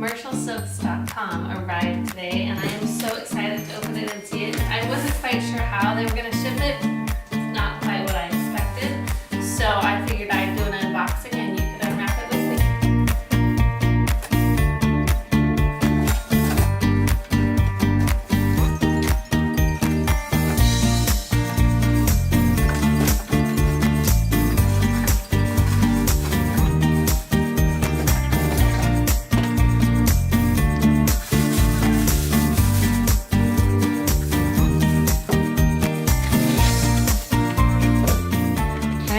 commercialsilks.com arrived today, and I am so excited to open it and see it. I wasn't quite sure how they were going to ship it. It's not quite what I expected, so I figured I'd do an unboxing and you could unwrap it with me.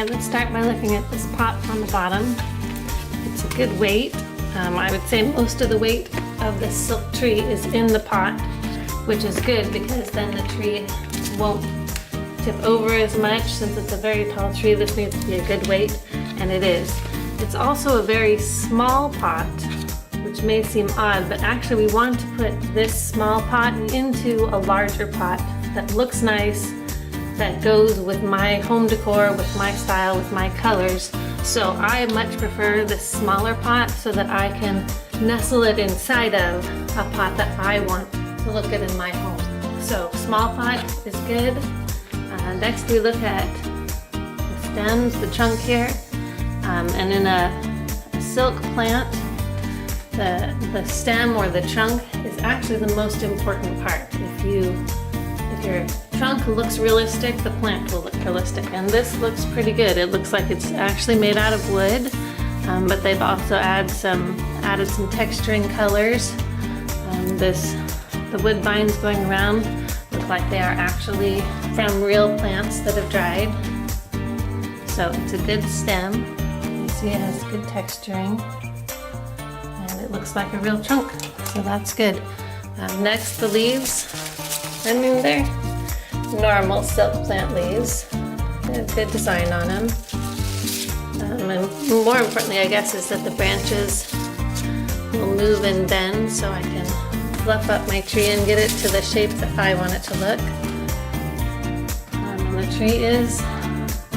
Let's start by looking at this pot on the bottom. It's a good weight. I would say most of the weight of the silk tree is in the pot, which is good because then the tree won't tip over as much. Since it's a very tall tree, this needs to be a good weight, and it is. It's also a very small pot, which may seem odd, but actually we want to put this small pot into a larger pot that looks nice, that goes with my home decor, with my style, with my colors. So I much prefer this smaller pot so that I can nestle it inside of a pot that I want to look good in my home. So small pot is good. Next we look at the stems, the trunk here. And in a silk plant, the stem or the trunk is actually the most important part. If your trunk looks realistic, the plant will look realistic, and this looks pretty good. It looks like it's actually made out of wood, but they've also added some texturing colors. The wood vines going around look like they are actually from real plants that have dried. So it's a good stem. You see it has good texturing, and it looks like a real trunk, so that's good. Next, the leaves. I mean, they're normal silk plant leaves. They have good design on them. And more importantly, I guess, is that the branches will move and bend so I can fluff up my tree and get it to the shape that I want it to look. And the tree is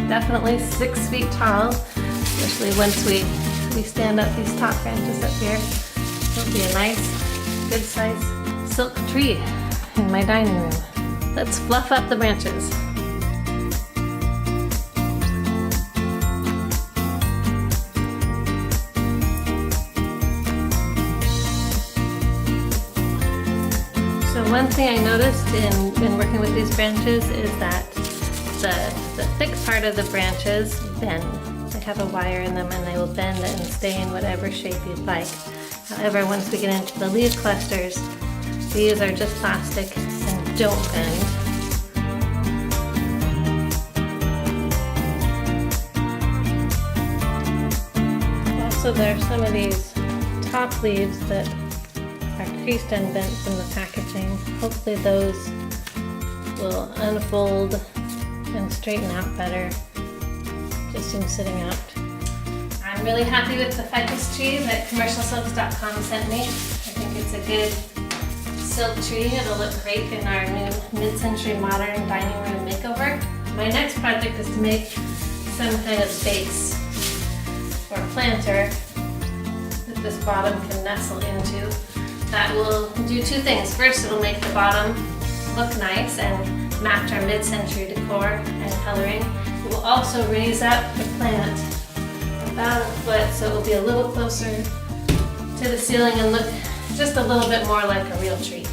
definitely 6 feet tall, especially once we stand up these top branches up here. It'll be a nice, good size silk tree in my dining room. Let's fluff up the branches. So one thing I noticed in working with these branches is that the thick part of the branches bend. They have a wire in them and they will bend and stay in whatever shape you'd like. However, once we get into the leaf clusters, these are just plastic and don't bend. Also, there are some of these top leaves that are creased and bent from the packaging. Hopefully those will unfold and straighten out better just in sitting out. I'm really happy with the ficus tree that commercialsilks.com sent me. I think it's a good silk tree. It'll look great in our new mid-century modern dining room makeover. My next project is to make some kind of base or planter that this bottom can nestle into. That will do two things. First, it'll make the bottom look nice and match our mid-century decor and coloring. It will also raise up the plant about a foot, so it will be a little closer to the ceiling and look just a little bit more like a real tree.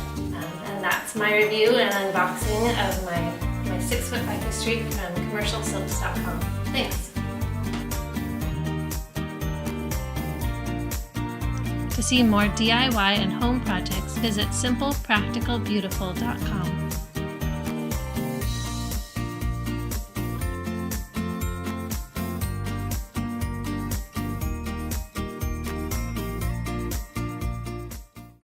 And that's my review and unboxing of my 6-foot ficus tree from commercialsilks.com. Thanks. To see more DIY and home projects, visit simplepracticalbeautiful.com.